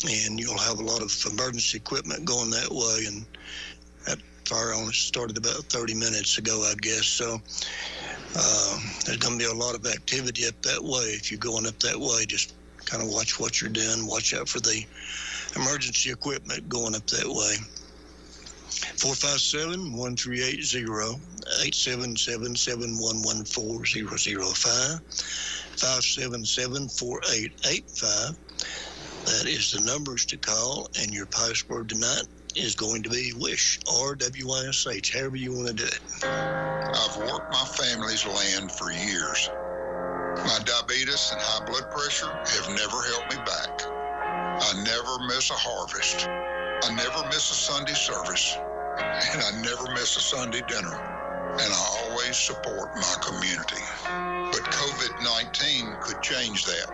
and you'll have a lot of emergency equipment going that way. And that fire only started about 30 minutes ago, I guess. So there's going to be a lot of activity up that way. If you're going up that way, just kind of watch what you're doing. Watch out for the emergency equipment going up that way. 457-1380, 877-711-4005, 577-4885. That is the numbers to call, and your password tonight is going to be WYSH or WYSH, however you want to do it. I've worked my family's land for years. My diabetes and high blood pressure have never held me back. I never miss a harvest. I never miss a Sunday service. And I never miss a Sunday dinner. And I always support my community. But COVID-19 could change that.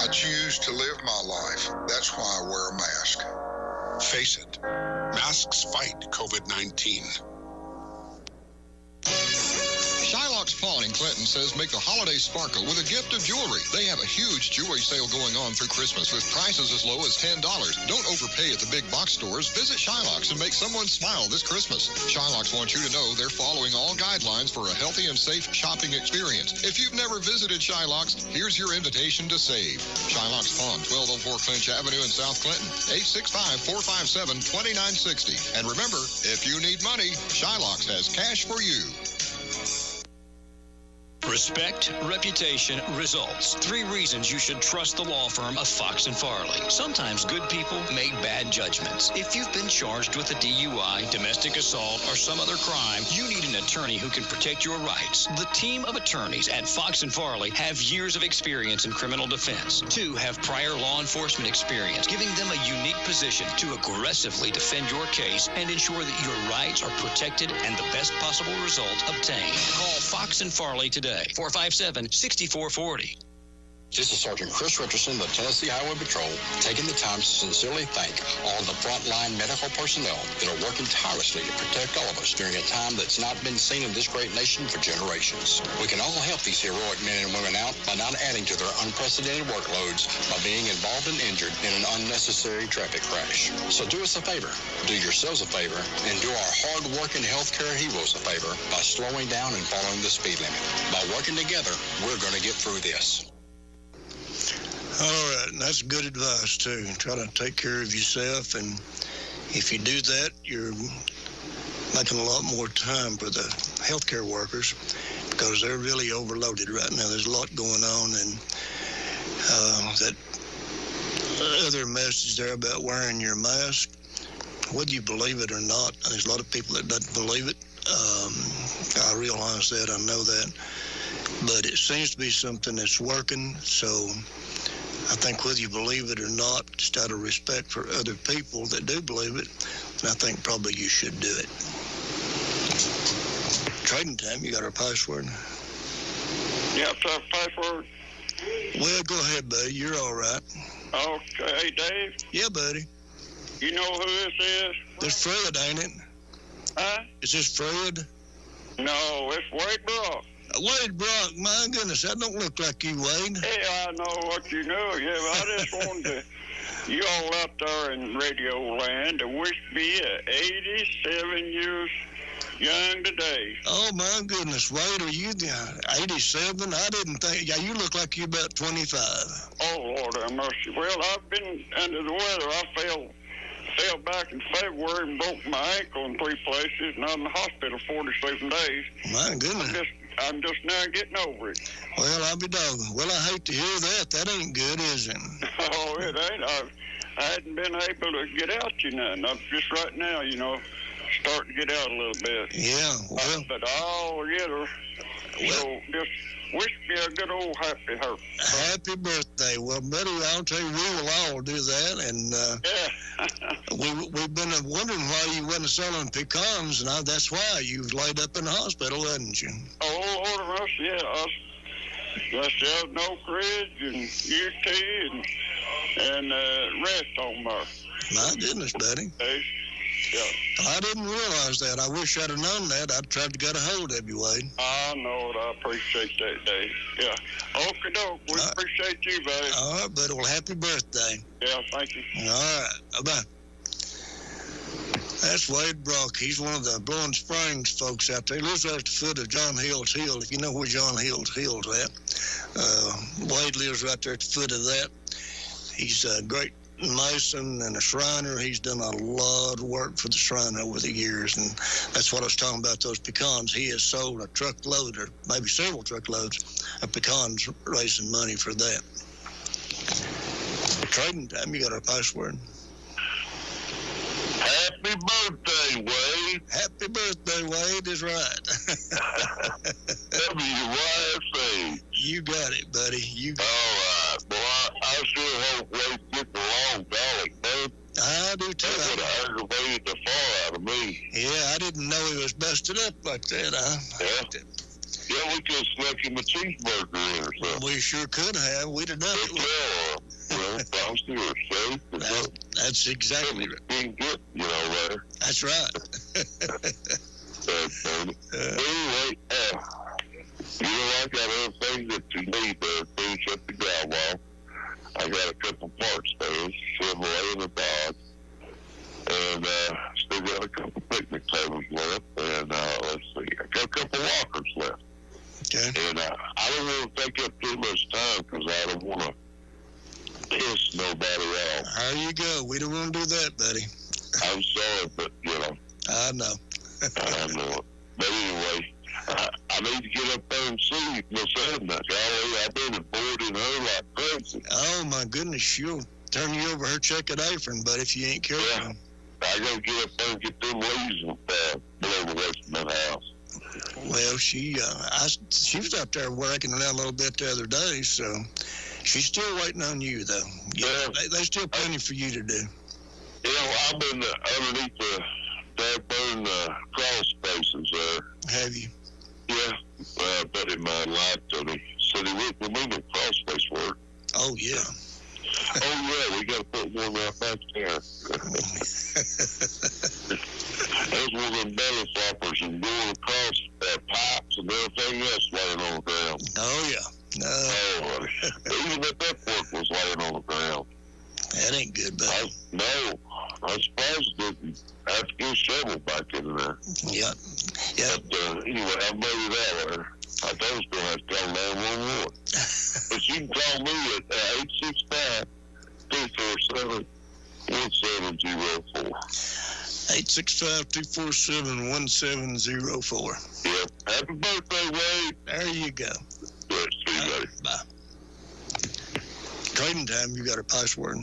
I choose to live my life. That's why I wear a mask. Face it, masks fight COVID-19. Shylock's Pawn in Clinton says make the holidays sparkle with a gift of jewelry. They have a huge jewelry sale going on through Christmas with prices as low as $10. Don't overpay at the big box stores. Visit Shylock's and make someone smile this Christmas. Shylock's wants you to know they're following all guidelines for a healthy and safe shopping experience. If you've never visited Shylock's, here's your invitation to save. Shylock's Pawn, 1204 Clinch Avenue in South Clinton, 865-457-2960. And remember, if you need money, Shylock's has cash for you. Respect, reputation, results. 3 reasons you should trust the law firm of Fox & Farley. Sometimes good people make bad judgments. If you've been charged with a DUI, domestic assault, or some other crime, you need an attorney who can protect your rights. The team of attorneys at Fox & Farley have years of experience in criminal defense. 2 have prior law enforcement experience, giving them a unique position to aggressively defend your case and ensure that your rights are protected and the best possible result obtained. Call Fox & Farley today. 457-6440. This is Sergeant Chris Richardson of the Tennessee Highway Patrol, taking the time to sincerely thank all the frontline medical personnel that are working tirelessly to protect all of us during a time that's not been seen in this great nation for generations. We can all help these heroic men and women out by not adding to their unprecedented workloads by being involved and injured in an unnecessary traffic crash. So do us a favor, do yourselves a favor, and do our hard-working healthcare heroes a favor by slowing down and following the speed limit. By working together, we're going to get through this. All right, and that's good advice, too. Try to take care of yourself, and if you do that, you're making a lot more time for the healthcare workers because they're really overloaded right now. There's a lot going on, and that other message there about wearing your mask, whether you believe it or not, there's a lot of people that don't believe it. I realize that, I know that, but it seems to be something that's working, so I think whether you believe it or not, just out of respect for other people that do believe it, and I think probably you should do it. Trading time, you got our password? Yep, password. Well, go ahead, buddy. You're all right. Okay, hey, Dave? Yeah, buddy. You know who this is? This Fred, ain't it? Huh? Is this Fred? No, it's Wade Brock. Wade Brock, my goodness, that don't look like you, Wade. Yeah, I know what you know. Yeah, but I just wanted to, you all out there in radio land, to wish me 87 years young today. Oh, my goodness, Wade, are you 87? I didn't think, yeah, you look like you're about 25. Oh, Lord have mercy. Well, I've been under the weather. I fell back in February and broke my ankle in 3 places, and I'm in the hospital 47 days. My goodness. I'm just now getting over it. Well, I'll be doggone. Well, I hate to hear that. That ain't good, is it? Oh, it ain't. I hadn't been able to get out, I'm just right now, starting to get out a little bit. Yeah, well. But I'll get her. So just wish me a good old happy hurt. Happy birthday. Well, buddy, I'll tell you, we will all do that. And yeah. we've been wondering why you wasn't selling pecans, and that's why you was laid up in the hospital, hadn't you? Oh, Lord of mercy, yeah. I sell no Ridge and UT and rest on there. My goodness, buddy. Yeah. I didn't realize that. I wish I'd have known that. I'd tried to get a hold of you, Wade. I know it. I appreciate that, Dave. Yeah. Okie doke. We appreciate you, buddy. All right, buddy. Well, happy birthday. Yeah, thank you. All right. Bye-bye. That's Wade Brock. He's one of the Blowing Springs folks out there. He lives right at the foot of John Hill's Hill, if you know where John Hill's at. Wade lives right there at the foot of that. He's a great mason and a shriner. He's done a lot of work for the shrine over the years, and that's what I was talking about, those pecans. He has sold a truckload, or maybe several truckloads, of pecans, raising money for that. Trading time, you got our password. Happy birthday, Wade. Happy birthday, Wade is right. WYSH. You got it, buddy. You got All right. Well, I sure hope Wade gets along, golly, man. I do too. That would have aggravated the far out of me. Yeah, I didn't know he was busted up like that. Yeah, we could have snuck him a cheeseburger in or something. We sure could have. We'd have done it. Frosty or safe or something. That's exactly right. Didn't get, there. That's right. That's funny. Anyway, I got other things that you need to finish up the drywall. I got a couple parts there, Chevrolet and a Dodge. And still got a couple picnic tables left. And let's see, I got a couple walkers left. Okay. And I don't want to take up too much time because I don't want to piss nobody off. There you go. We don't want to do that, buddy. I'm sorry, but, I know. I know it. But anyway, I need to get up there and see Miss Edna. Golly, I've been avoiding her like crazy. Oh, my goodness. She'll turn you over her check at apron, but if you ain't careful. Yeah. I got to get up there and get them leaves blown away from that house. Well, she was out there working around a little bit the other day, so she's still waiting on you, though. Yeah, there's still plenty for you to do. I've been underneath the burn crawl spaces there. Have you? Yeah, a buddy of mine lied to me. Said he went for moving crawl space work. Oh, yeah. Oh, yeah, we got to put one right back there. There's one of them belly floppers and going across pipes and everything else laying on the ground. Oh, yeah. No. Even that work was laying on the ground. That ain't good, buddy. I'm surprised it didn't have to get a shovel back in there. Yeah. But anyway, I made it out there. I thought I was going to have to call 911. But you can call me at 865-247-1704. 865-247-1704. Yep. Happy birthday, Wade. There you go. Good. See you later. Bye. Trading time, you got a password.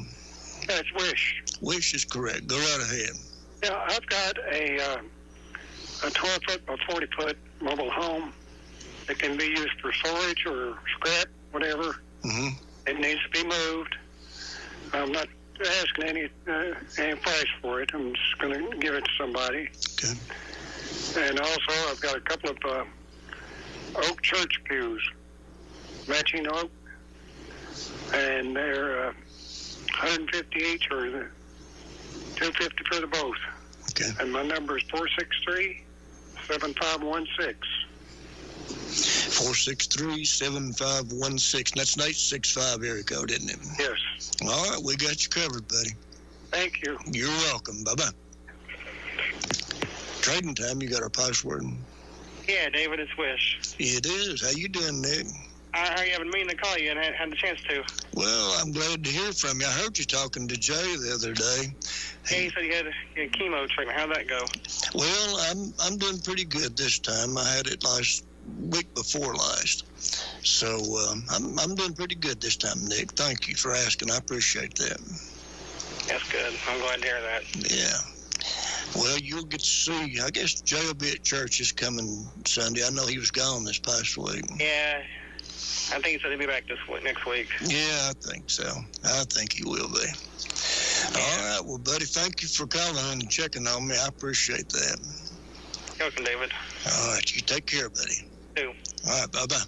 That's WYSH. WYSH is correct. Go right ahead. Yeah, I've got a 12-foot by 40-foot mobile home that can be used for storage or scrap, whatever. Mm-hmm. It needs to be moved. I'm not asking any price for it. I'm just going to give it to somebody. Okay. And also, I've got a couple of oak church pews, matching oak, and they're 150 each, or $250 for the both. Okay. And my number is 463-7516. 463-7516. That's an 865 area code, isn't it? Yes. All right, we got you covered, buddy. Thank you. You're welcome. Bye-bye. Trading time, you got our password. Yeah, David, it's WYSH. It is. How you doing, Nick? I haven't meaning to call you and I hadn't had the chance to. Well, I'm glad to hear from you. I heard you talking to Jay the other day. Hey, you said you had a chemo treatment. How'd that go? Well, I'm doing pretty good this time. I had it last week before last. So I'm doing pretty good this time, Nick. Thank you for asking. I appreciate that. That's good. I'm glad to hear that. Yeah. Well, you'll get to see. I guess Jay will be at church this coming Sunday. I know he was gone this past week. Yeah. I think he said he'll be back next week. Yeah, I think so. I think he will be. All right. Well, buddy, thank you for calling and checking on me. I appreciate that. You're welcome, David. All right. You take care, buddy. You too. All right. Bye-bye.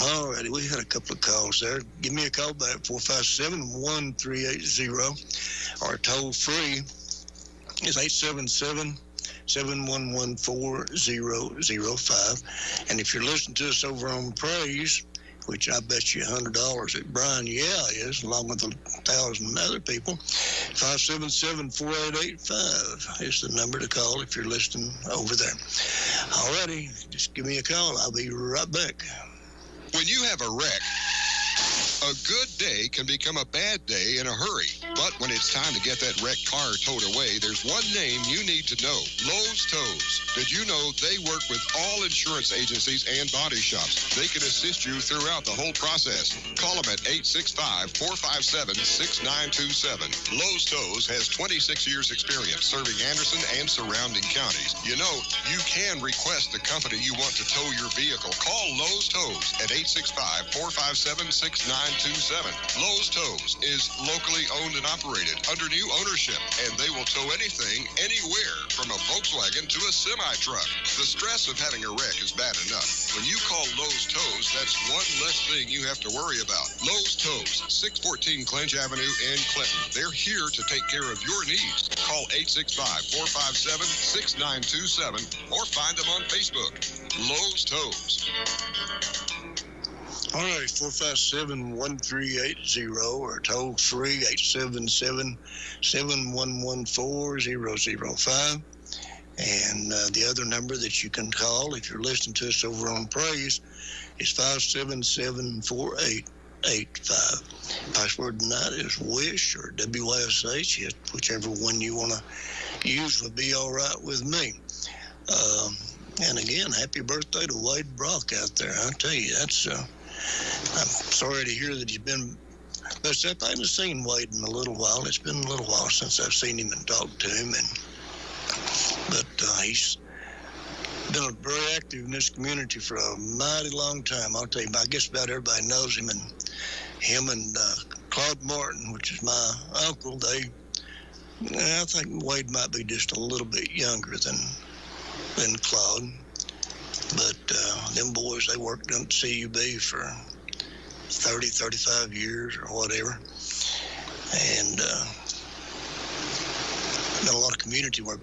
All righty, we had a couple of calls there. Give me a call back, 457-1380, or toll free is 877-711-4005. And if you're listening to us over on Praise, which I bet you $100 that Brian is, along with 1,000 other people, 577-4885 is the number to call if you're listening over there. All righty, just give me a call. I'll be right back. When you have a wreck, a good day can become a bad day in a hurry. But when it's time to get that wrecked car towed away, there's one name you need to know: Lowe's Tows. Did you know they work with all insurance agencies and body shops? They can assist you throughout the whole process. Call them at 865-457-6927. Lowe's Tows has 26 years experience serving Anderson and surrounding counties. You know, you can request the company you want to tow your vehicle. Call Lowe's Tows at 865-457-6927. Lowe's Tows is locally owned and operated under new ownership, and they will tow anything, anywhere, from a Volkswagen to a semi-truck. The stress of having a wreck is bad enough. When you call Lowe's Tows, that's one less thing you have to worry about. Lowe's Tows, 614 Clinch Avenue in Clinton. They're here to take care of your needs. Call 865-457-6927 or find them on Facebook. Lowe's Tows. All right, 457-1380, or toll free 877-711-4005. And the other number that you can call if you're listening to us over on Praise is 577-4885. Password tonight is WYSH or WYSH, whichever one you want to use would be all right with me. And again, happy birthday to Wade Brock out there. I tell you, that's I'm sorry to hear that he's been messed up. I haven't seen Wade in a little while. It's been a little while since I've seen him and talked to him. But he's been very active in this community for a mighty long time. I'll tell you, I guess about everybody knows him. And him and Claude Martin, which is my uncle, I think Wade might be just a little bit younger than Claude. But them boys, they worked on CUB for 30, 35 years or whatever. And done a lot of community work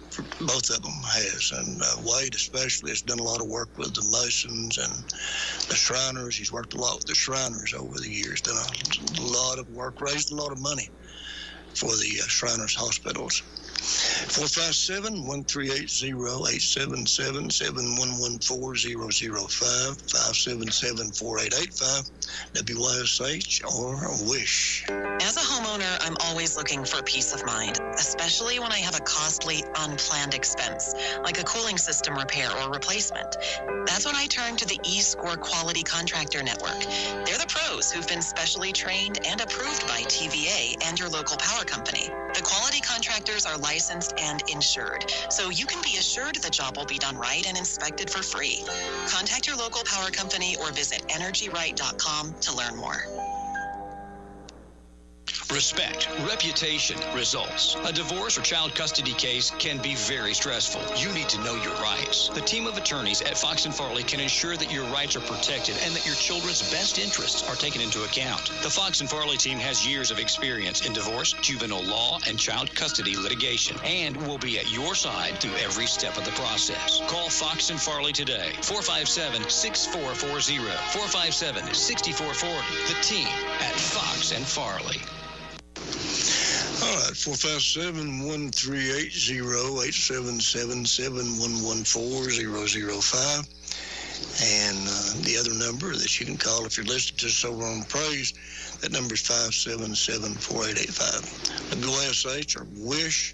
for both of them has. And Wade especially has done a lot of work with the Masons and the Shriners. He's worked a lot with the Shriners over the years, done a lot of work, raised a lot of money for the Shriners hospitals. 457-1380, 877-711-4005, 577-4885, WYSH or WYSH. As a homeowner, I'm always looking for peace of mind, especially when I have a costly, unplanned expense, like a cooling system repair or replacement. That's when I turn to the eScore Quality Contractor Network. They're the pros who've been specially trained and approved by TVA and your local power company. The quality contractors are licensed and insured, so you can be assured the job will be done right and inspected for free. Contact your local power company or visit energyright.com to learn more. Respect, reputation, results. A divorce or child custody case can be very stressful. You need to know your rights. The team of attorneys at Fox & Farley can ensure that your rights are protected and that your children's best interests are taken into account. The Fox & Farley team has years of experience in divorce, juvenile law, and child custody litigation, and will be at your side through every step of the process. Call Fox & Farley today, 457-6440, 457-6440. The team at Fox & Farley. All right, 457-1380, 877-711-4005. And the other number that you can call if you're listening to us over on Praise, that number is 577-4885. WYSH or WYSH,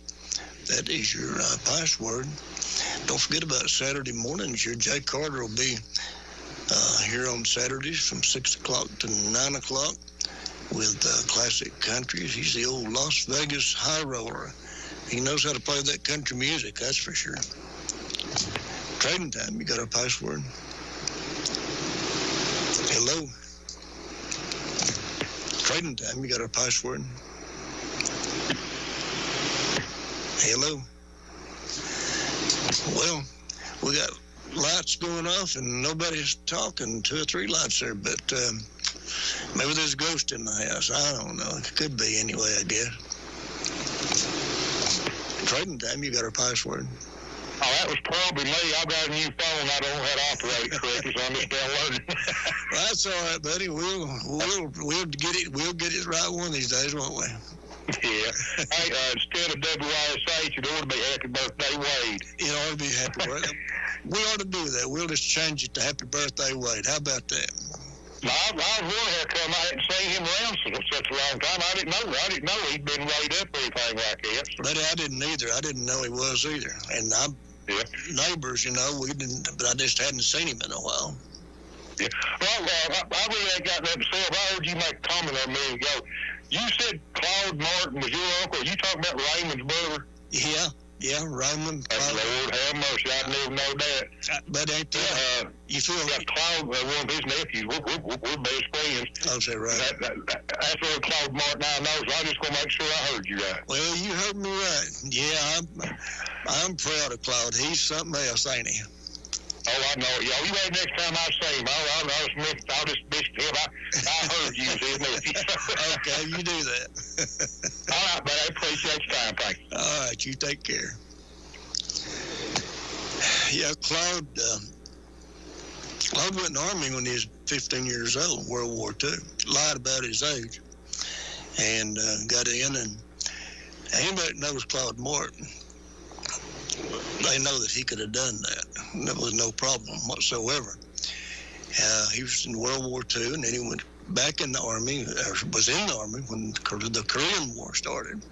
that is your password. Don't forget about Saturday mornings. Your Jay Carter will be here on Saturdays from 6 o'clock to 9 o'clock. With classic countries. He's the old Las Vegas high roller. He knows how to play that country music, that's for sure. Trading time, you got a password? Hello? Trading time, you got a password? Hello? Well, we got lights going off and nobody's talking. 2 or 3 lights there, but maybe there's a ghost in the house. I don't know. It could be anyway, I guess. Trading Time, you got our password. Oh, that was probably me. I got a new phone. I don't know how to operate correctly, so I'm just downloading. Well, that's all right, buddy. We'll get it. We'll get it right one of these days, won't we? Yeah. Hey, instead of WYSH, it ought to be Happy Birthday, Wade. It ought to be Happy Birthday. We ought to do that. We'll just change it to Happy Birthday, Wade. How about that? No, I was wondering how come I hadn't seen him around for such a long time. I didn't know he'd been laid up or anything like that. So. But I didn't either. I didn't know he was either. And I'm neighbors, you know, we didn't. But I just hadn't seen him in a while. Yeah. Well, I really ain't got nothing to say. I heard you make a comment on a minute ago. You said Claude Martin was your uncle. Are you talking about Raymond's brother? Yeah, Raymond. Lord have mercy, I never know that. But ain't that, you feel like Claude, one of his nephews, we're best friends. Oh, is that right? That's what Claude Martin I know, so I'm just going to make sure I heard you right. Well, you heard me right. Yeah, I'm proud of Claude. He's something else, ain't he? Oh, I know. Yeah, you wait next time I see him. I'll just bitch him. I heard you, his nephew. Okay, you do that. All right, but I appreciate your time. Thank you. All right, you take care. Yeah, Claude went in the Army when he was 15 years old, World War II. Lied about his age and got in. And anybody that knows Claude Martin, they know that he could have done that. There was no problem whatsoever. He was in World War II, and then he went back in the Army, or was in the Army when the Korean War started.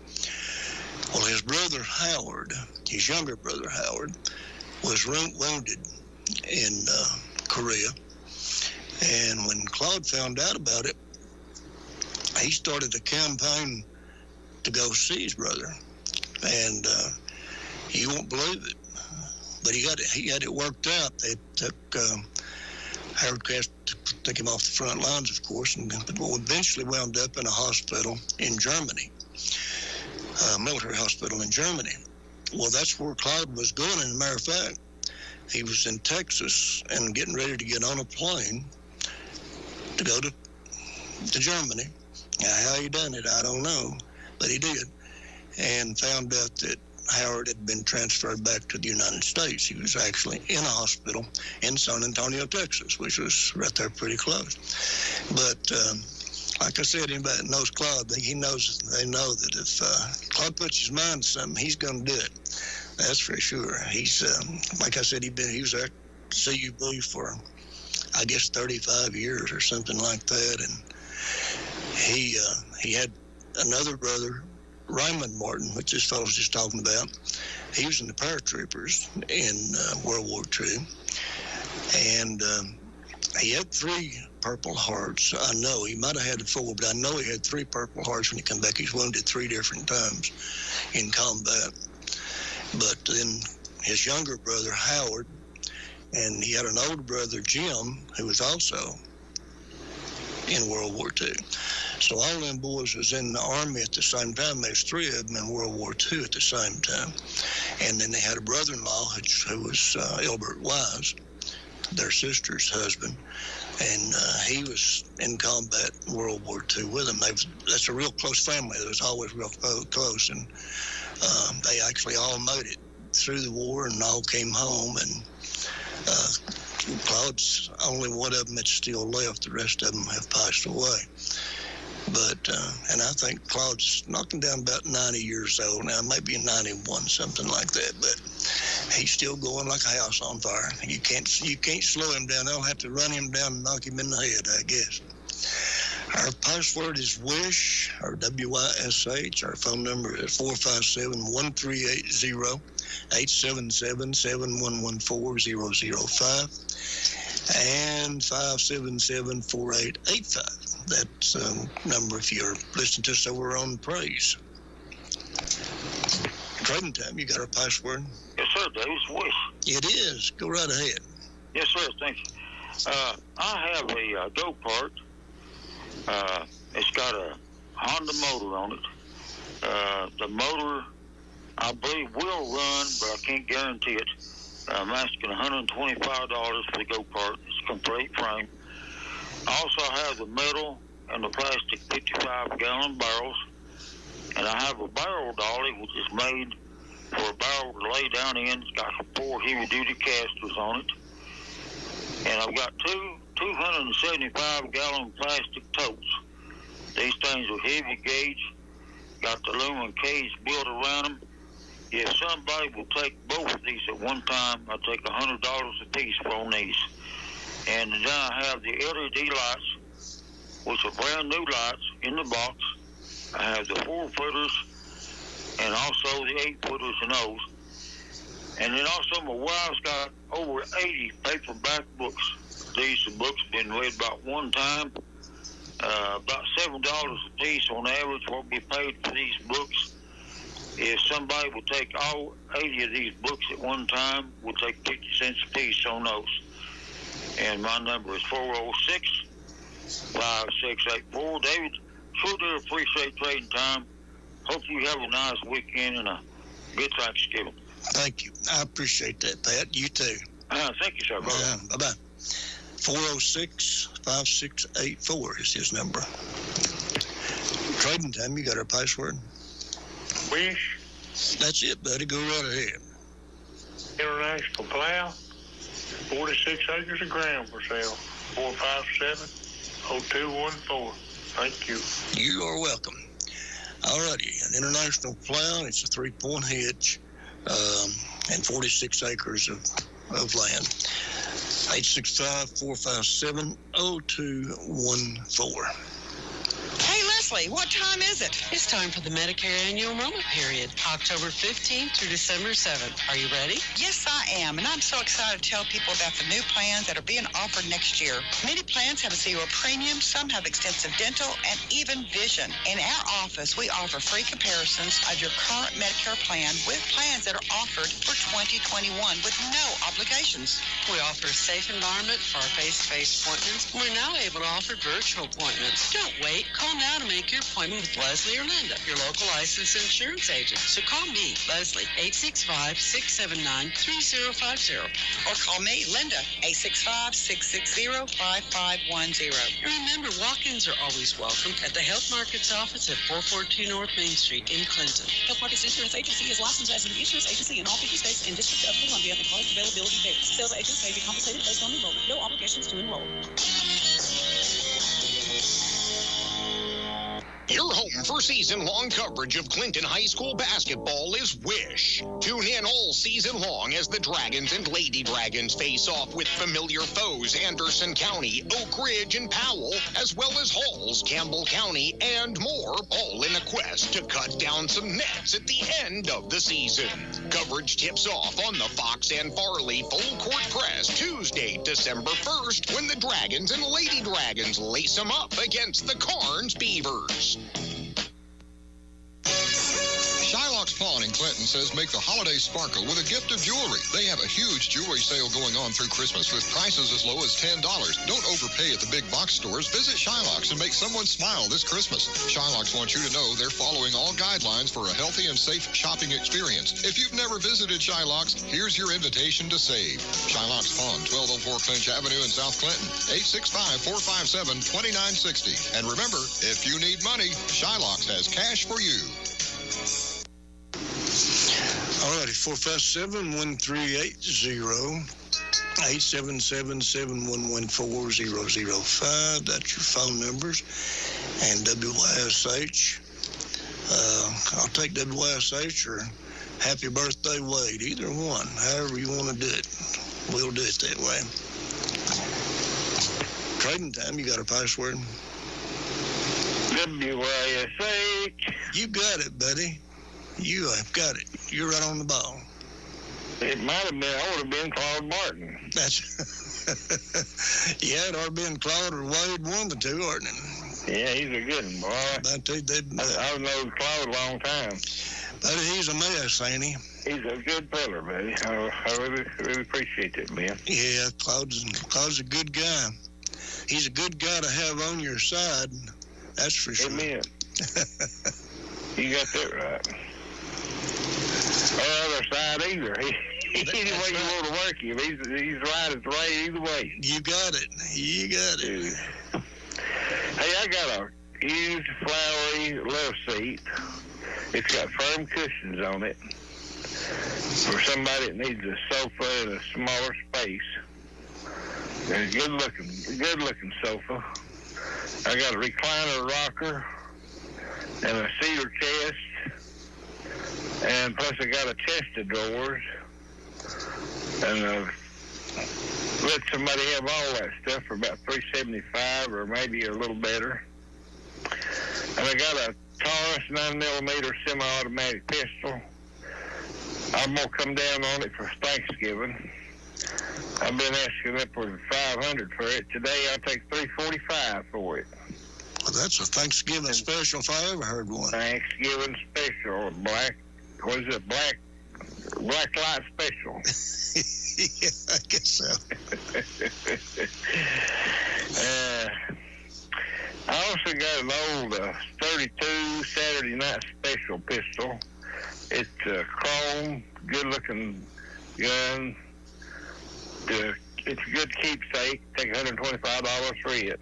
Well, his brother Howard, his younger brother Howard, was wounded in Korea. And when Claude found out about it, he started a campaign to go see his brother. And you won't believe it, but he had it worked out. They took Howard Cast took him off the front lines, of course, and eventually wound up in a hospital in Germany, a military hospital in Germany. Well, that's where Claude was going. As a matter of fact, he was in Texas and getting ready to get on a plane to go to Germany. Now, how he done it, I don't know, but he did, and found out that Howard had been transferred back to the United States. He was actually in a hospital in San Antonio, Texas, which was right there pretty close. But like I said, anybody that knows Claude, they know that if Claude puts his mind to something, he's going to do it. That's for sure. He's, like I said, he was at CUB for, I guess, 35 years or something like that. And he had another brother, Raymond Martin, which this fellow was just talking about. He was in the paratroopers in World War II. And he had 3 Purple Hearts. I know he might have had 4, but I know he had 3 Purple Hearts when he came back. He was wounded 3 different times in combat. But then his younger brother, Howard, and he had an older brother, Jim, who was also in World War II. So all them boys was in the Army at the same time. There's 3 of them in World War II at the same time. And then they had a brother-in-law who was Elbert Wise, their sister's husband. And he was in combat in World War II with them. That's a real close family. They was always real close. And they actually all made it through the war and all came home. And Claude's only one of them that's still left. The rest of them have passed away. But, and I think Claude's knocking down about 90 years old now, maybe 91, something like that. But he's still going like a house on fire. You can't slow him down. They'll have to run him down and knock him in the head, I guess. Our password is WYSH, or WYSH. Our phone number is 457-1380-877-7114-005 and 577-4885. That's number if you're listening to us over on Praise. Trading Time, you got our password? Yes, sir, Dave. It's WYSH. It is. Go right ahead. Yes, sir. Thank you. I have a go-kart. It's got a Honda motor on it. The motor, I believe, will run, but I can't guarantee it. I'm asking $125 for the go-kart. It's a complete frame. I also have the metal and the plastic 55-gallon barrels. And I have a barrel dolly, which is made for a barrel to lay down in. It's got 4 heavy-duty casters on it. And I've got 275-gallon plastic totes. These things are heavy gauge. Got the aluminum cage built around them. If somebody will take both of these at one time, I'll take $100 a piece for these. And then I have the LED lights, which are brand new lights in the box. I have the 4-footers and also the 8-footers in those. And then also my wife's got over 80 paperback books. These books have been read about one time. About $7 a piece on average what we paid for these books. If somebody will take all 80 of these books at one time, we'll take 50 cents a piece on those. And my number is 406-5684. David, sure do appreciate trading time. Hope you have a nice weekend and a good Thanksgiving. Thank you. I appreciate that, Pat. You too. Thank you, sir. Bye-bye. 406-5684 is his number. Trading time, you got our password? WYSH. That's it, buddy. Go right ahead. International Plow. 46 acres of ground for sale. 457-0214. Thank you. You are welcome. All righty. An International Plow. It's a 3-point hedge and 46 acres of land. 865-457-0214. Hey, Leslie, what time is it? It's time for the Medicare annual enrollment period, October 15th through December 7th. Are you ready? Yes, I am, and I'm so excited to tell people about the new plans that are being offered next year. Many plans have a 0 premium, some have extensive dental, and even vision. In our office, we offer free comparisons of your current Medicare plan with plans that are offered for 2021 with no obligations. We offer a safe environment for our face-to-face appointments. We're now able to offer virtual appointments. Don't wait. Call now to make your appointment with Leslie or Linda, your local licensed insurance agent. So call me, Leslie, 865-679-3050. Or call me, Linda, 865-660-5510. And remember, walk-ins are always welcome at the Health Markets office at 442 North Main Street in Clinton. Health Markets Insurance Agency is licensed as an insurance agency in all 50 states and District of Columbia and college availability varies. Sales agents may be compensated based on enrollment. No obligations to enroll. Your home for season-long coverage of Clinton High School basketball is WYSH. Tune in all season long as the Dragons and Lady Dragons face off with familiar foes Anderson County, Oak Ridge, and Powell, as well as Halls, Campbell County, and more, all in a quest to cut down some nets at the end of the season. Coverage tips off on the Fox and Farley Full Court Press Tuesday, December 1st, when the Dragons and Lady Dragons lace them up against the Carnes Beavers. Shylock's Pawn in Clinton says make the holiday sparkle with a gift of jewelry. They have a huge jewelry sale going on through Christmas with prices as low as $10. Don't overpay at the big box stores. Visit Shylock's and make someone smile this Christmas. Shylock's wants you to know they're following all guidelines for a healthy and safe shopping experience. If you've never visited Shylock's, here's your invitation to save. Shylock's Pawn, 1204 Clinch Avenue in South Clinton, 865-457-2960. And remember, if you need money, Shylock's has cash for you. All righty, 457-1380, 877-711-4005. That's your phone numbers. And WYSH. I'll take WYSH or Happy Birthday Wade, either one. However you want to do it, we'll do it that way. Trading time, you got a password? WYSH. You got it, buddy. You have got it. You're right on the ball. It might have been, I would have been Claude Martin. That's, yeah, it ought to have been Claude or Wade, one of the two, aren't it? Yeah, he's a good one, boy. I've known Claude a long time. But he's a mess, ain't he? He's a good fella, buddy. I really appreciate that, man. Yeah, Claude's a good guy. He's a good guy to have on your side. That's for sure. Amen. You got that right. Or other side either. Any way you want to work him, he's right as rain either way. You got it. Hey, I got a used flowery love seat. It's got firm cushions on it for somebody that needs a sofa in a smaller space. It's a good looking sofa. I got a recliner rocker and a cedar chest, and plus I got a chest of drawers, and let somebody have all that stuff for about $375 or maybe a little better. And I got a Taurus 9mm semi-automatic pistol. I'm gonna come down on it for Thanksgiving. I've been asking upward $500 for it. Today I'll take $345 for it. Well, that's a Thanksgiving special if I ever heard one. Thanksgiving special, black light special. Yeah, I guess so. I also got an old 32 Saturday Night Special pistol. It's a chrome, good-looking gun. It's a good keepsake. Take $125 for it.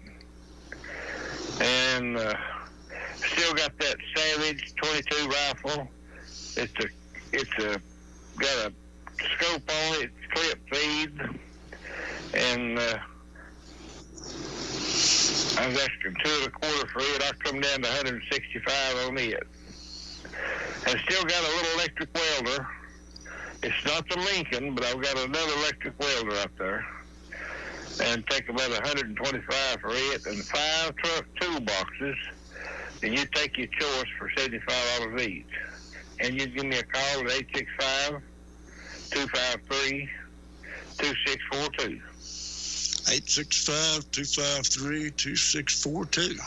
And still got that Savage 22 rifle. It's got a scope on it. It's clip feed. And I was asking $2.25 for it. I come down to $165 on it. I still got a little electric welder. It's not the Lincoln, but I've got another electric welder up there. And take about $125 for it, and 5 truck toolboxes. And you take your choice for $75 each. And you give me a call at 865-253-2642. 865-253-2642.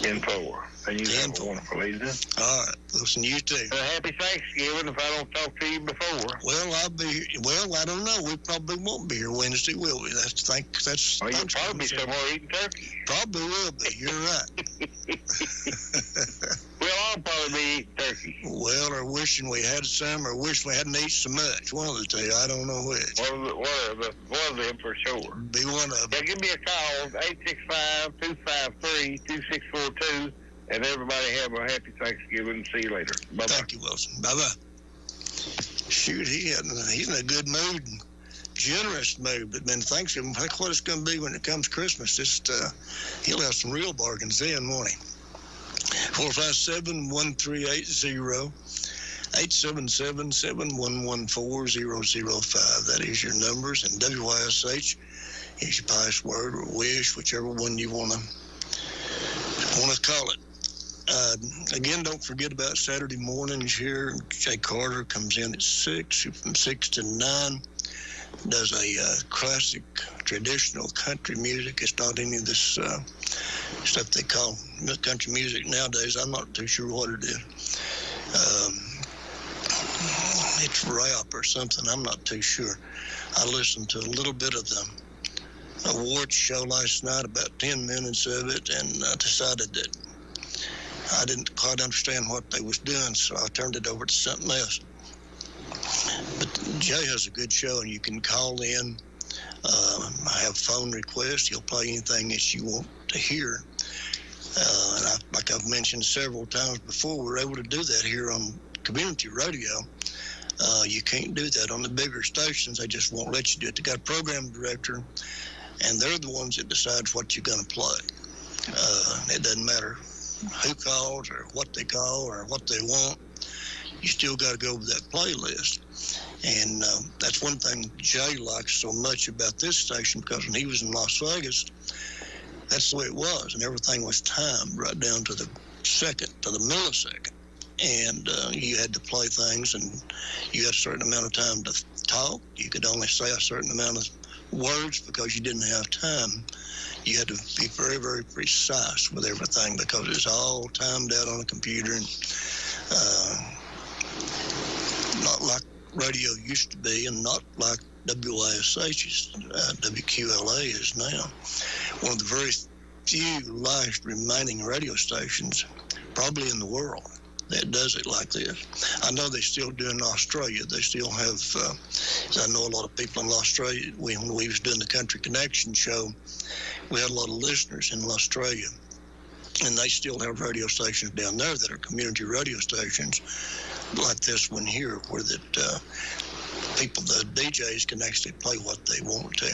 10-4. And you have a wonderful evening. All right. Listen, you too. Happy Thanksgiving if I don't talk to you before. Well, I'll be here. Well, I don't know. We probably won't be here Wednesday, will we? That's well, you'll probably be somewhere eating turkey. Probably will be. You're right. Well, I'll probably be eating turkey. Well, or wishing we had some, or wish we hadn't eaten so much. One of the two. I don't know which. One of them for sure. Be one of them. Yeah, give me a call, 865-253-2642. And everybody have a happy Thanksgiving. See you later. Bye-bye. Thank you, Wilson. Bye-bye. Shoot, he's in a good mood and generous mood. But then Thanksgiving, think what it's going to be when it comes Christmas. He'll have some real bargains then, won't he? 457-1380. 877-711-4005. That is your numbers. And WYSH is your password, or WYSH, whichever one you want to call it. Again, don't forget about Saturday mornings here. Jay Carter comes in at 6, from 6 to 9. Does a classic, traditional country music. It's not any of this stuff they call country music nowadays. I'm not too sure what it is. It's rap or something. I'm not too sure. I listened to a little bit of the awards show last night, about 10 minutes of it, and decided that I didn't quite understand what they was doing, so I turned it over to something else. But Jay has a good show, and you can call in. I have phone requests. He'll play anything that you want to hear. Like I've mentioned several times before, we're able to do that here on community radio. You can't do that on the bigger stations. They just won't let you do it. They got a program director, and they're the ones that decide what you're going to play. It doesn't matter who calls or what they call or what they want. You still got to go with that playlist. And that's one thing Jay likes so much about this station, because when he was in Las Vegas, that's the way it was. And everything was timed right down to the second, to the millisecond. And you had to play things, and you had a certain amount of time to talk. You could only say a certain amount of words because you didn't have time. You had to be very, very precise with everything because it's all timed out on a computer, and not like radio used to be, and not like WYSH, WQLA is now. One of the very few last remaining radio stations, probably in the world. that does it like this. I know they still do in Australia. They still have, I know a lot of people in Australia. When we was doing the Country Connection show, we had a lot of listeners in Australia, and they still have radio stations down there that are community radio stations like this one here, where that people, the DJs, can actually play what they want to.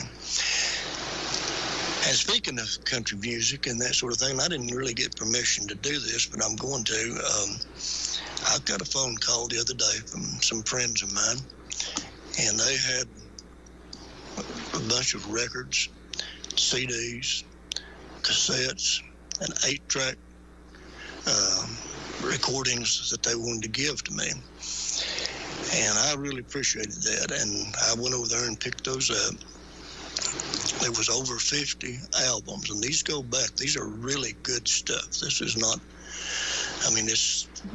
And speaking of country music and that sort of thing, I didn't really get permission to do this, but I'm going to. I got a phone call the other day from some friends of mine, and they had a bunch of records, CDs, cassettes, and 8-track recordings that they wanted to give to me. And I really appreciated that, and I went over there and picked those up. There was over 50 albums, and these go back. These are really good stuff. This is not, I mean,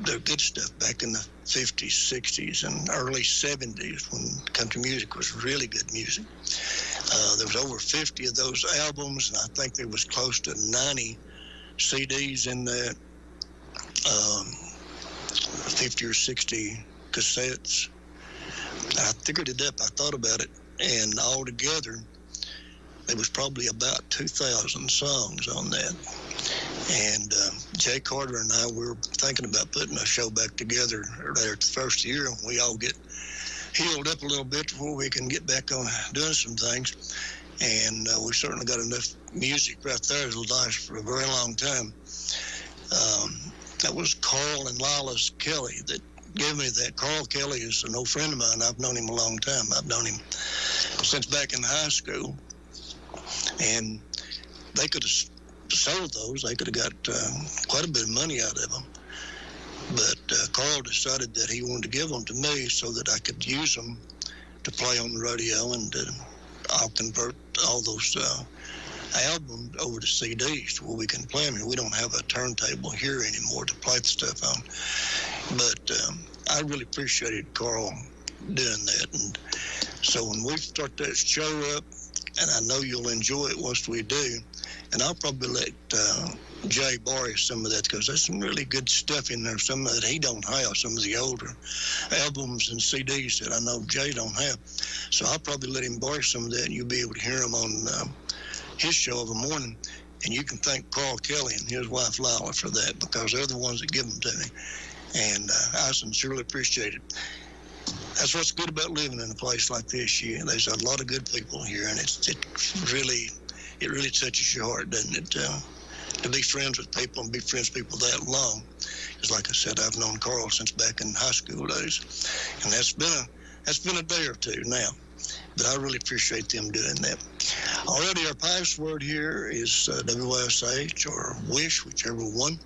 they're good stuff back in the 50s, 60s, and early 70s when country music was really good music. There was over 50 of those albums, and I think there was close to 90 CDs in that, 50 or 60 cassettes. I figured it up. I thought about it, and all together, there was probably about 2,000 songs on that. And Jay Carter and I were thinking about putting a show back together there at the first year. We all get healed up a little bit before we can get back on doing some things. And we certainly got enough music right there to last for a very long time. That was Carl and Lila's Kelly that gave me that. Carl Kelly is an old friend of mine. I've known him a long time. I've known him since back in high school. And they could have sold those. They could have got quite a bit of money out of them. But Carl decided that he wanted to give them to me so that I could use them to play on the radio, and I'll convert all those albums over to CDs where we can play them. We don't have a turntable here anymore to play the stuff on. But I really appreciated Carl doing that. And so when we start that show up, and I know you'll enjoy it once we do, and I'll probably let Jay borrow some of that, because there's some really good stuff in there, some that he don't have, some of the older albums and CDs that I know Jay don't have. So I'll probably let him borrow some of that, and you'll be able to hear him on his show of the morning. And you can thank Carl Kelly and his wife Lila for that, because they're the ones that give them to me. And I sincerely appreciate it. That's what's good about living in a place like this. There's a lot of good people here, and it really touches your heart, doesn't it? To be friends with people and be friends with people that long. Because like I said, I've known Carl since back in high school days, and that's been a day or two now. But I really appreciate them doing that. Already, our password here is WYSH or WYSH, whichever one.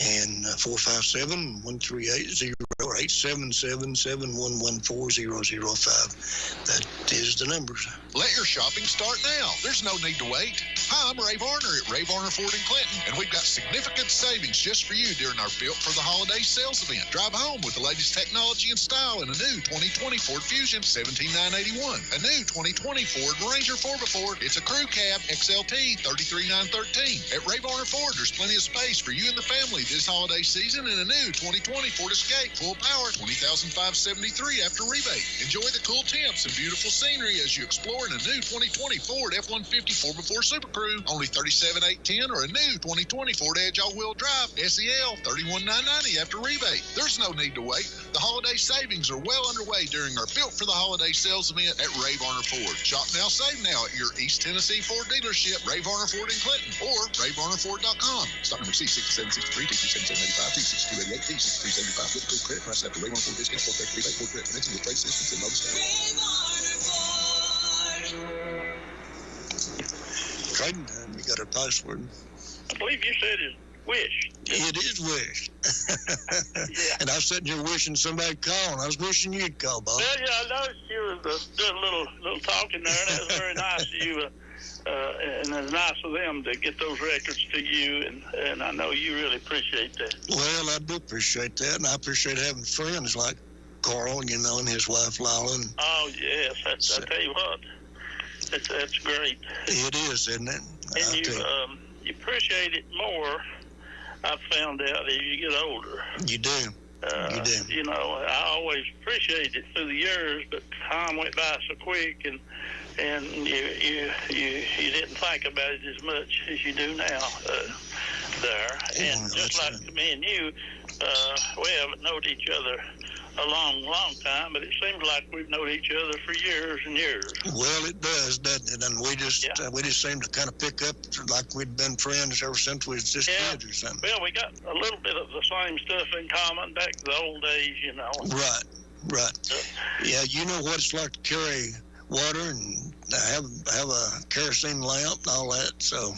And 457-1380 or 877-711-4005. That is the numbers. Let your shopping start now. There's no need to wait. Hi, I'm Ray Varner at Ray Varner Ford in Clinton, and we've got significant savings just for you during our Built for the Holiday sales event. Drive home with the latest technology and style in a new 2020 Ford Fusion, $17,981. A new 2020 Ford Ranger 4x4. It's a crew cab, XLT, $33,913. At Ray Varner Ford, there's plenty of space for you and the family this holiday season in a new 2020 Ford Escape, full power, $20,573 after rebate. Enjoy the cool temps and beautiful scenery as you explore in a new 2020 Ford F-150 4x4 Super Crew, only $37,810, or a new 2020 Ford Edge all-wheel drive SEL, $31,990 after rebate. There's no need to wait. The holiday savings are well underway during our Built for the Holiday sales event at Ray Varner Ford. Shop now, save now at your East Tennessee Ford dealership, Ray Varner Ford in Clinton, or RayVarnerFord.com. Stock number C6763. T6775, T6288, T6375 with approved credit price after Ray Varner Ford discount for effective rebate Ford credit connection with trade assistance and notice. Trading time, you got our password. I believe you said it's WYSH. It is WYSH. Yeah. And I was sitting here wishing somebody'd call, and I was wishing you'd call, Bob. Well, yeah, I noticed you was doing a little talking there, and that was very nice of you. And it's nice of them to get those records to you, and I know you really appreciate that. Well, I do appreciate that, and I appreciate having friends like Carl, and his wife Lila. Oh, yes, I tell you what, that's great. It is, isn't it? And you appreciate it more I found out as you get older. You do. You do. You know, I always appreciated it through the years, but time went by so quick, and you didn't think about it as much as you do now there. And just like me and you, we haven't known each other a long time, but it seems like we've known each other for years and years. Well, it does, doesn't it? And we just seem to kind of pick up like we'd been friends ever since we was just kids or something. Well, we got a little bit of the same stuff in common back to the old days, you know. Right. Yeah, you know what it's like to carry water and have a kerosene lamp and all that. So,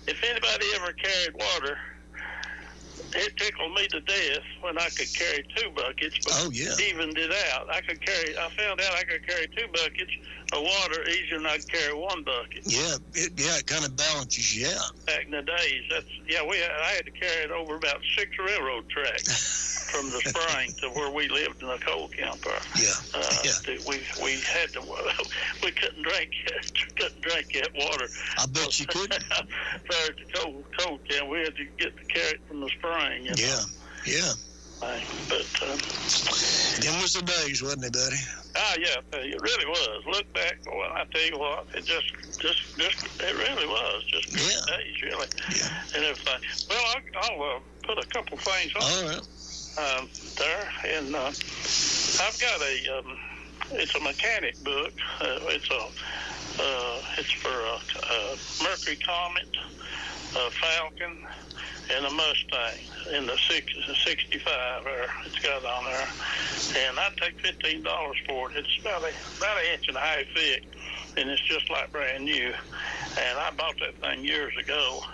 if anybody ever carried water, it tickled me to death when I could carry 2 buckets, but evened it out. I found out I could carry 2 buckets of water easier than I could carry 1 bucket. Yeah, it kind of balances you out. Back in the days, I had to carry it over about 6 railroad tracks from the spring to where we lived in a coal camper. We had to. We couldn't drink that water. I bet you couldn't. There at the coal camp, we had to carry it from the spring. You know? Yeah. But them was the days, wasn't it, buddy? Yeah, it really was. Look back, boy, I tell you what, it just it really was just good days, really, and everything. Well, I'll put a couple things on. All right. There, and I've got it's a mechanic book. It's for a Mercury Comet, a Falcon, and a Mustang in the 65 there. It's got on there, and I take $15 for it. It's about an inch and a half thick, and it's just like brand new. And I bought that thing years ago,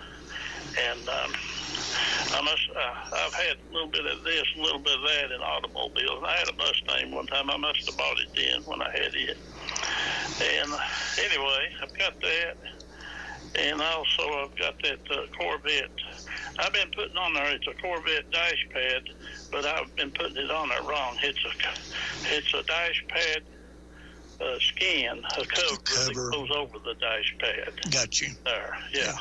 and I've had a little bit of this, a little bit of that in automobiles. I had a Mustang one time. I must have bought it then when I had it. And anyway, I've got that. And also I've got that Corvette. I've been putting on there, it's a Corvette dash pad, but I've been putting it on there wrong. It's a dash pad skin, a cover that goes over the dash pad. Got you. There, yeah.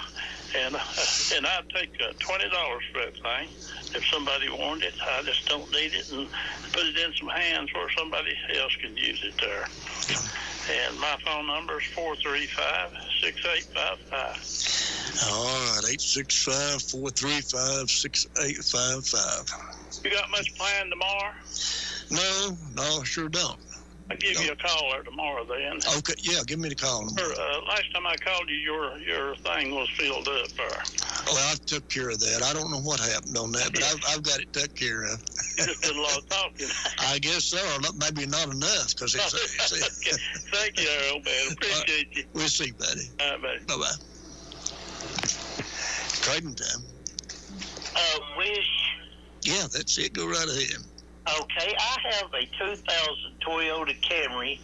And I'd take $20 for that thing if somebody wanted it. I just don't need it, and put it in some hands where somebody else can use it there. And my phone number is 435-6855. All right, 865-435-6855. You got much planned tomorrow? No, I sure don't. I'll give you a call there tomorrow then. Okay, yeah, give me the call tomorrow. Last time I called you, your thing was filled up there. Well, I took care of that. I don't know what happened on that, but I've got it took care of. You just did a lot of talking. I guess so. Maybe not enough, because it's... Okay. Thank you, old man. Appreciate you. We'll see, buddy. All right, buddy. Bye-bye. Trading time. WYSH. Yeah, that's it. Go right ahead. Okay, I have a 2000 Toyota Camry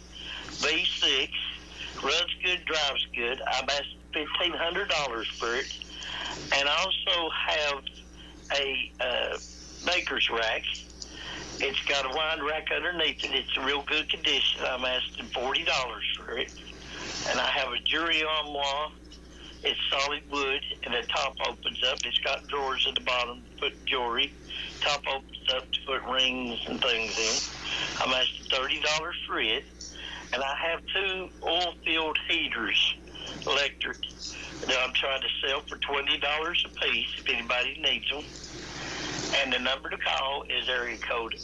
V6. Runs good, drives good. I've asked $1,500 for it. And I also have a baker's rack. It's got a wine rack underneath it. It's in real good condition. I'm asking $40 for it. And I have a jewelry armoire. It's solid wood, and the top opens up. It's got drawers at the bottom to put jewelry. Top opens up to put rings and things in. I'm asking $30 for it. And I have 2 oil-filled heaters, electric, that I'm trying to sell for $20 a piece if anybody needs them. And the number to call is area code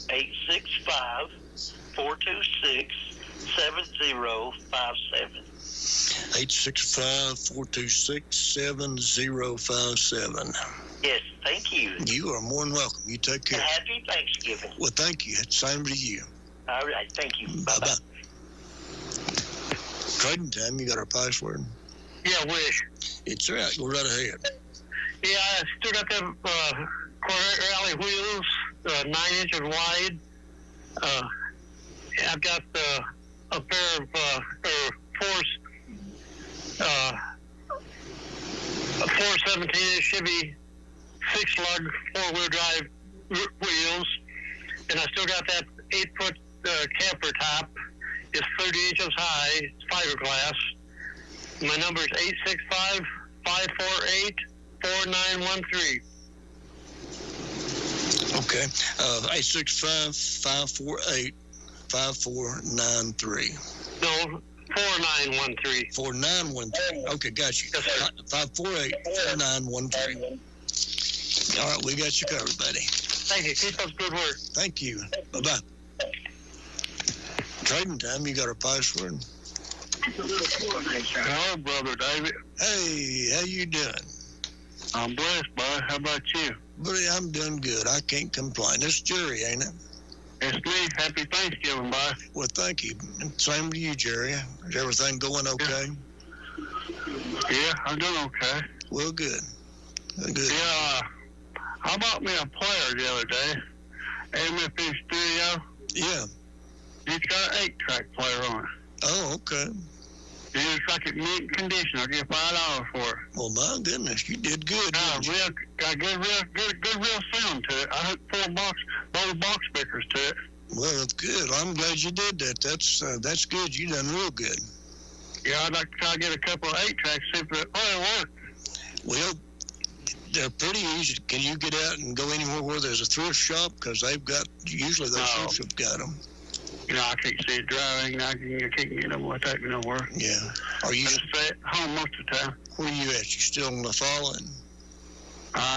865-426-7057. 865-426-7057. Yes, thank you. You are more than welcome. You take care. Happy Thanksgiving. Well, thank you. Same to you. All right, thank you. Bye-bye. Trading time, you got our password? Yeah, WYSH. It's right. Go right ahead. Yeah, I still got them Corvette Rally wheels, 9 inches wide. I've got a pair of four 17-inch Chevy 6-lug 4-wheel drive wheels, and I still got that 8-foot camper top. It's 30 inches high. It's fiberglass. My number is 4913. Okay. 865-548-5493. No, 4913. 4913. Okay, got you. 548-4913. All right, we got you covered, buddy. Thank you. Keep up good work. Thank you. Bye-bye. Trading time, you got our password? Hello, Brother David. Hey, how you doing? I'm blessed, bud. How about you? Buddy, I'm doing good. I can't complain. It's Jerry, ain't it? It's me. Happy Thanksgiving, bud. Well, thank you. Same to you, Jerry. Is everything going okay? Yeah, I'm doing okay. Well, good. Good. Yeah, I bought me a player the other day. MFP Stereo. Yeah. It's got an 8-track player on it. Oh, okay. It's like in mint condition. I'll get $5 for it. Well, my goodness, you did good. Got good real sound to it. I hooked both box speakers to it. Well, that's good. I'm glad you did that. That's good. You done real good. Yeah, I'd like to try to get a couple of 8-tracks, see if it probably work. Well, they're pretty easy. Can you get out and go anywhere where there's a thrift shop? Because usually those thrift shops got them. You know, I can't see it driving. I can't get them. I'll take me nowhere. Yeah. Are you? I just stay at home most of the time. Where you at? You still in La Folla?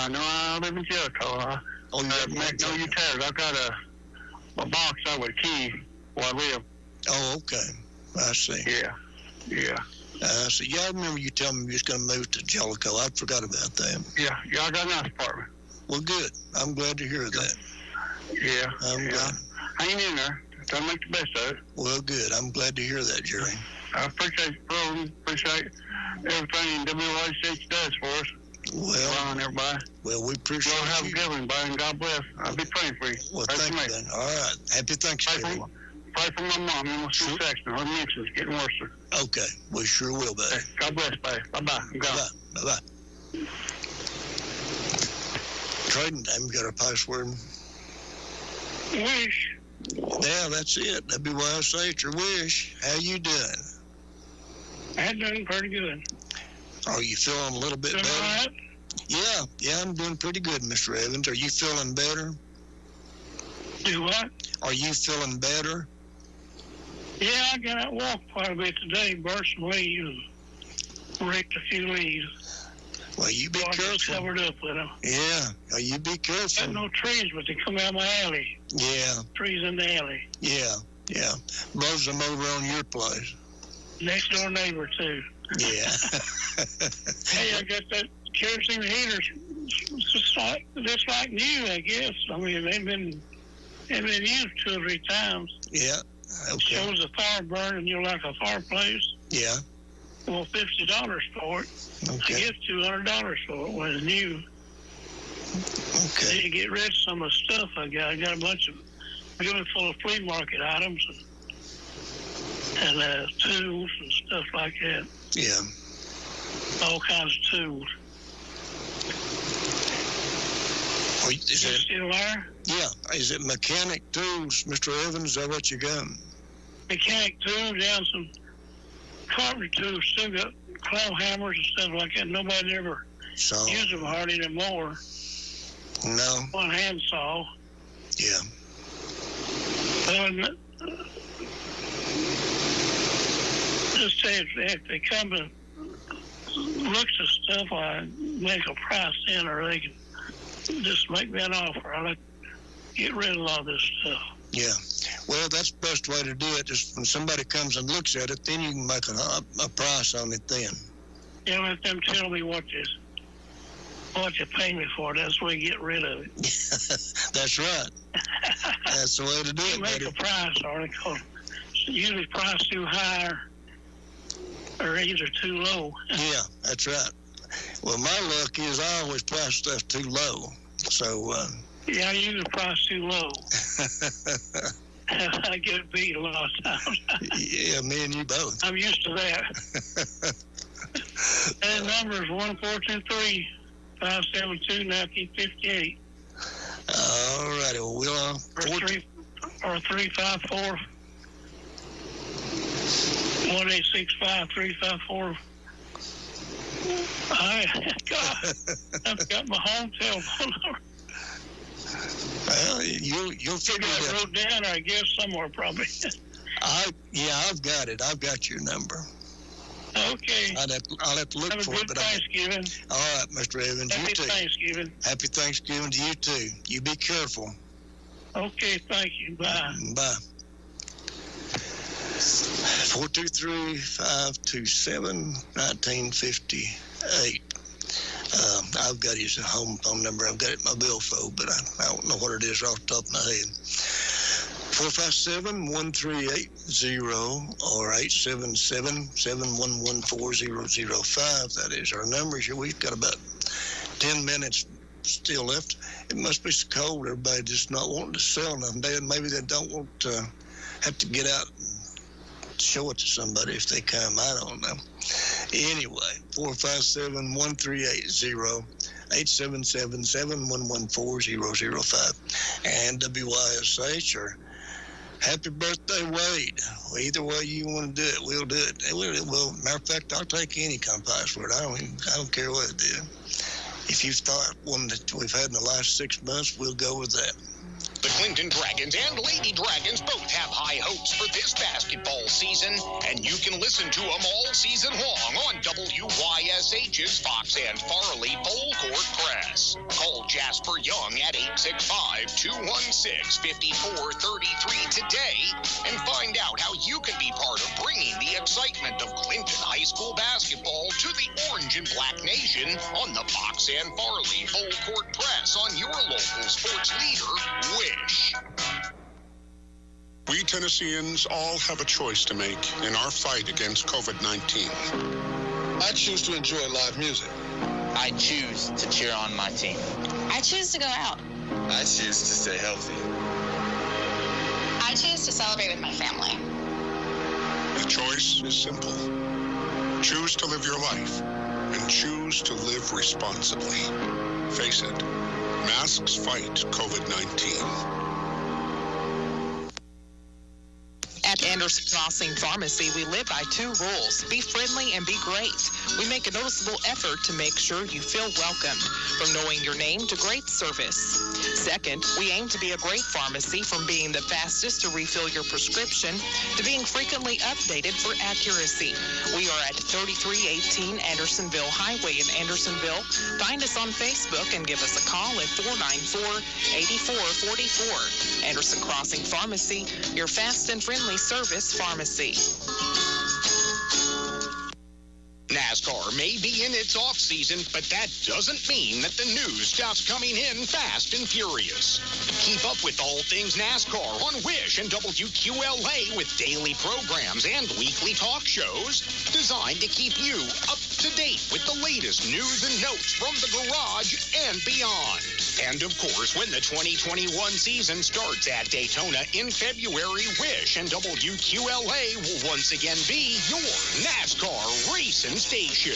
No, I live in Jericho. Oh, you live in Magnolia Terrace. I've got a box I would key where I live. Oh, okay. I see. Yeah. I see. Yeah, I remember you telling me you was going to move to Jellicoe. I forgot about that. Yeah, I got a nice apartment. Well, good. I'm glad to hear that. Yeah. I'm glad. Hang in there. Try to make the best of it. Well, good. I'm glad to hear that, Jerry. I appreciate the program. Appreciate everything WYSH does for us. Well, everybody. Well, we appreciate you. Have you. a good one, buddy, and God bless. I'll be praying for you. Well, thank you, then. All right. Happy Thanksgiving. Pray for my mom. You must be texting. Her mention's getting worse. Okay. We sure will, buddy. Okay. God bless, buddy. Bye-bye. Bye-bye. Bye-bye. Trading time, you got our password? WYSH. Yeah, that's it. WYSH or WYSH. How you doing? I'm doing pretty good. Are you feeling a little bit better? All right? Yeah, I'm doing pretty good, Mr. Evans. Are you feeling better? Do what? Are you feeling better? Yeah, I got out walked quite a bit today, burst some leaves, raked a few leaves. Well, you be careful. Covered up with them. Yeah, you be careful. Got no trees, but they come out my alley. Yeah. Trees in the alley. Yeah. Blows them over on your place. Next door neighbor, too. Yeah. Hey, I got that kerosene heater just like new, I guess. I mean, they've been used 2 or 3 times. Yeah. Okay. Shows a fire burning, like a fireplace. Yeah. Well, $50 for it. Okay. I get $200 for it when it's new. Okay. I need to get rid of some of the stuff I got. I got a bunch of really full of flea market items and tools and stuff like that. Yeah. All kinds of tools. Is it still there? Yeah. Is it mechanic tools, Mr. Evans? Is that what you got? Mechanic tools, down some carpentry tools. Still got claw hammers and stuff like that. Nobody ever uses them hardly anymore. No. One hand saw. Yeah. Just say if they come and look at stuff, I make a price in, or they can just make me an offer. I like to get rid of a lot of this stuff. Yeah. Well, that's the best way to do it. Just when somebody comes and looks at it, then you can make a price on it then. Yeah, let them tell me what you pay me for. That's the way you get rid of it. That's right. That's the way to do it, make buddy. a price on it, because usually price too high or either too low. Yeah, that's right. Well, my luck is I always price stuff too low. So, yeah, I usually price too low. I get beat a lot of times. Yeah, me and you both. I'm used to that. And the number is 1423-572-1958. All righty. Well, we'll... Or 354 1865 354 I've got my home telephone number. Well, you'll figure it out. I wrote down, I guess, somewhere probably. I've got it. I've got your number. Okay. I'll have to look for it. Have a good Thanksgiving. All right, Mr. Evans. Happy you too. Thanksgiving. Happy Thanksgiving to you too. You be careful. Okay, thank you. Bye. Bye. 423-527-1958. I've got his home phone number. I've got it in my billfold, but I don't know what it is off the top of my head. 457-1380 or 877-711-4005. That is our number. We've got about 10 minutes still left. It must be so cold. Everybody just not wanting to sell nothing. Maybe they don't want to have to get out and show it to somebody if they come. I don't know. Anyway, 457-1380, 877-711-4005, and WYSH or Happy Birthday, Wade. Well, either way you want to do it, we'll do it. Well, matter of fact, I'll take any kind of password. I don't care what it is. If you thought one that we've had in the last 6 months, we'll go with that. The Clinton Dragons and Lady Dragons both have high hopes for this basketball season, and you can listen to them all season long on WYSH's Fox and Farley Full Court Press. Call Jasper Young at 865-216-5433 today and find out how you can be part of bringing the excitement of Clinton High School basketball to the Orange and Black Nation on the Fox and Farley Full Court Press on your local sports leader, WYSH. We Tennesseans all have a choice to make in our fight against COVID-19. I choose to enjoy live music. I choose to cheer on my team. I choose to go out. I choose to stay healthy. I choose to celebrate with my family. The choice is simple. Choose to live your life and choose to live responsibly. Face it, masks fight COVID-19. At Anderson Crossing Pharmacy, we live by 2 rules. Be friendly and be great. We make a noticeable effort to make sure you feel welcomed, from knowing your name to great service. Second, we aim to be a great pharmacy, from being the fastest to refill your prescription to being frequently updated for accuracy. We are at 3318 Andersonville Highway in Andersonville. Find us on Facebook and give us a call at 494-8444. Anderson Crossing Pharmacy, your fast and friendly service pharmacy. NASCAR may be in its off-season, but that doesn't mean that the news stops coming in fast and furious. Keep up with all things NASCAR on WYSH and WQLA with daily programs and weekly talk shows designed to keep you up to date with the latest news and notes from the garage and beyond. And of course, when the 2021 season starts at Daytona in February, WYSH and WQLA will once again be your NASCAR racing station.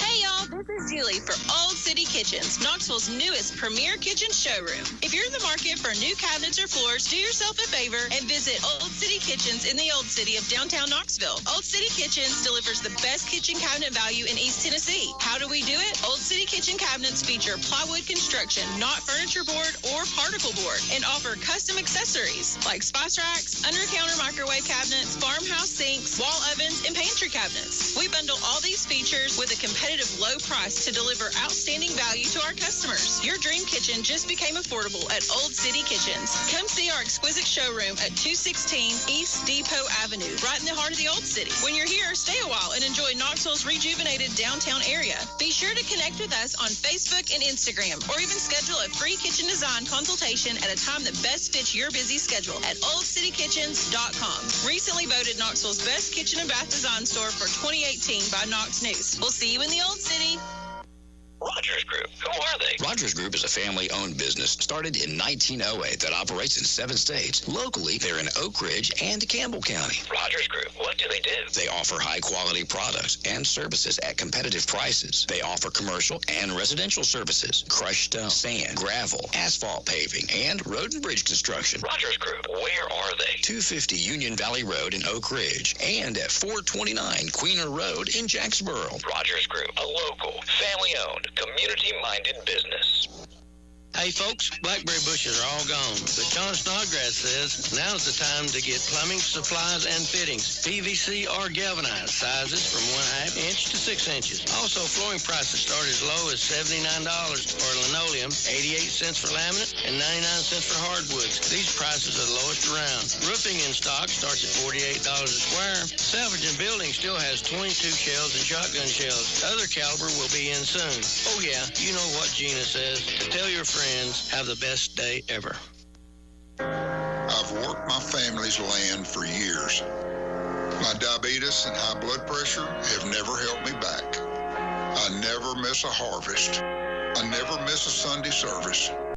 Hey y'all, this is Julie for Old City Kitchens, Knoxville's newest premier kitchen showroom. If you're in the market for new cabinets or floors, do yourself a favor and visit Old City Kitchens in the Old City of downtown Knoxville. Old City Kitchens delivers the best kitchen cabinet value in East Tennessee. How do we do it? Old City Kitchen cabinets feature plywood construction, not furniture board or particle board, and offer custom accessories like spice racks, under-counter microwave cabinets, farmhouse sinks, wall ovens, and pantry cabinets. We bundle all these features with a competitive low price to deliver outstanding value to our customers. Your dream kitchen just became affordable at Old City Kitchens. Come see our exquisite showroom at 216 East Depot Avenue, right in the heart of the Old City. When you're here, stay a while and enjoy Knoxville's rejuvenated downtown area. Be sure to connect with us on Facebook and Instagram, or even schedule a free kitchen design consultation at a time that best fits your busy schedule at oldcitykitchens.com. Recently voted Knoxville's best kitchen and bath design store for 2018 by Knox News. We'll see you in the Old City. Rogers Group. Who are they? Rogers Group is a family-owned business started in 1908 that operates in 7 states. Locally, they're in Oak Ridge and Campbell County. Rogers Group, what do they do? They offer high-quality products and services at competitive prices. They offer commercial and residential services, crushed stone, sand, gravel, asphalt paving, and road and bridge construction. Rogers Group, where are they? 250 Union Valley Road in Oak Ridge and at 429 Queener Road in Jacksboro. Rogers Group, a local, family-owned, community-minded business. Hey folks, blackberry bushes are all gone, but John Snodgrass says now's the time to get plumbing supplies and fittings, PVC or galvanized, sizes from 1/2 inch to 6 inches. Also, flooring prices start as low as $79 for linoleum, 88 cents for laminate, and 99 cents for hardwoods. These prices are the lowest around. Roofing in stock starts at $48 a square. Salvage and Building still has 22 shells and shotgun shells. Other caliber will be in soon. Oh yeah, you know what Gina says. To tell your friends, have the best day ever. I've worked my family's land for years. My diabetes and high blood pressure have never held me back. I never miss a harvest. I never miss a Sunday service.